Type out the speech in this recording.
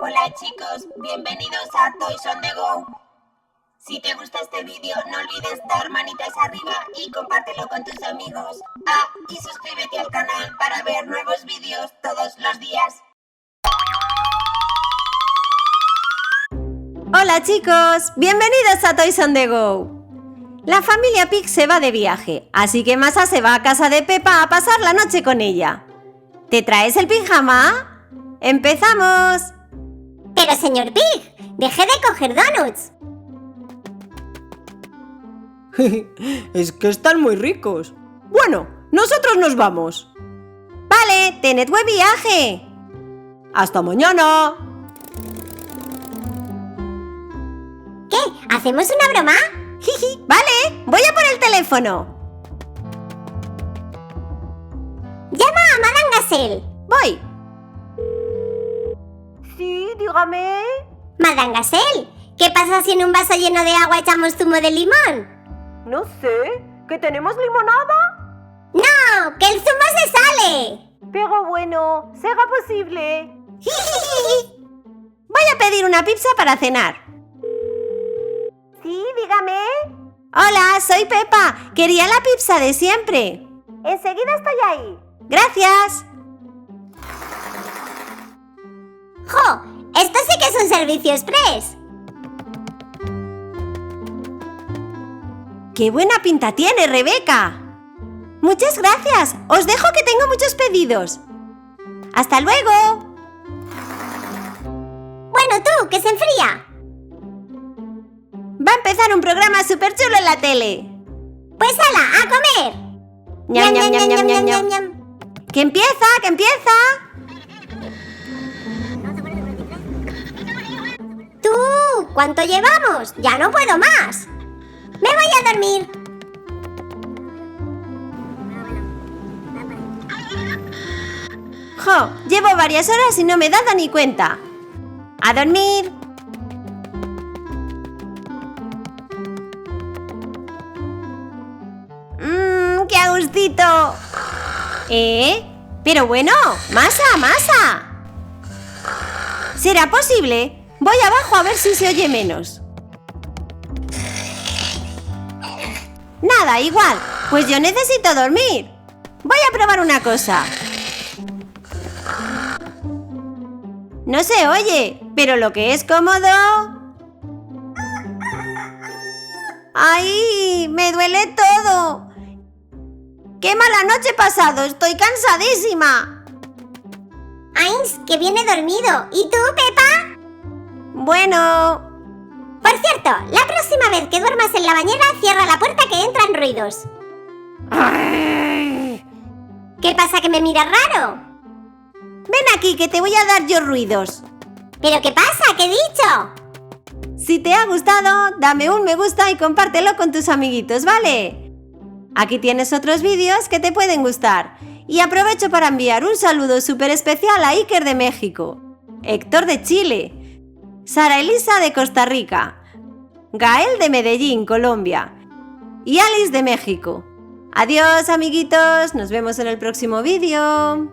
Hola chicos, bienvenidos a Toys on the Go. Si te gusta este vídeo, no olvides dar manitas arriba y compártelo con tus amigos. Y suscríbete al canal para ver nuevos vídeos todos los días. Hola chicos, bienvenidos a Toys on the Go. La familia Pig se va de viaje, así que Masa se va a casa de Peppa a pasar la noche con ella. ¿Te traes el pijama? ¡Empezamos! Pero señor Pig, deje de coger donuts. Es que están muy ricos. Bueno, nosotros nos vamos. Vale, tened buen viaje. ¡Hasta mañana! ¿Qué? ¿Hacemos una broma? Jiji, vale, voy a por el teléfono. Llama a Madame Gazelle. Voy. Sí, dígame. Madame Gazelle, ¿qué pasa si en un vaso lleno de agua echamos zumo de limón? No sé, ¿que tenemos limonada? ¡No! ¡Que el zumo se sale! Pero bueno, será posible. Voy a pedir una pizza para cenar. Sí, dígame. Hola, soy Peppa. Quería la pizza de siempre. Enseguida estoy ahí. Gracias. ¡Jo! Esto sí que es un servicio express. ¡Qué buena pinta tiene, Rebeca! Muchas gracias. Os dejo que tengo muchos pedidos. ¡Hasta luego! Bueno, tú, que se enfría. Va a empezar un programa súper chulo en la tele. Pues hala, a comer. ¡Ñam, ñam, ñam, ñam, ñam, ñam! ñam. ¡Que empieza, que empieza! ¡Tú! ¿Cuánto llevamos? ¡Ya no puedo más! ¡Me voy a dormir! ¡Jo! Llevo varias horas y no me he dado ni cuenta. ¡A dormir! ¡Qué a gustito! Pero bueno, Masa. ¿Será posible? Voy abajo a ver si se oye menos. Nada, igual. Pues yo necesito dormir. Voy a probar una cosa. No se oye, pero lo que es cómodo... ¡Ay! ¡Me duele todo! ¡Qué mala noche he pasado! ¡Estoy cansadísima! ¡Ains, que viene dormido! ¿Y tú, Peppa? Bueno... Por cierto, la próxima vez que duermas en la bañera, cierra la puerta que entran ruidos. ¿Qué pasa, que me miras raro? Ven aquí, que te voy a dar yo ruidos. ¿Pero qué pasa? ¿Qué he dicho? Si te ha gustado, dame un me gusta y compártelo con tus amiguitos, ¿vale? Aquí tienes otros vídeos que te pueden gustar. Y aprovecho para enviar un saludo súper especial a Iker de México, Héctor de Chile, Sara Elisa de Costa Rica, Gael de Medellín, Colombia y Alice de México. Adiós, amiguitos, nos vemos en el próximo vídeo.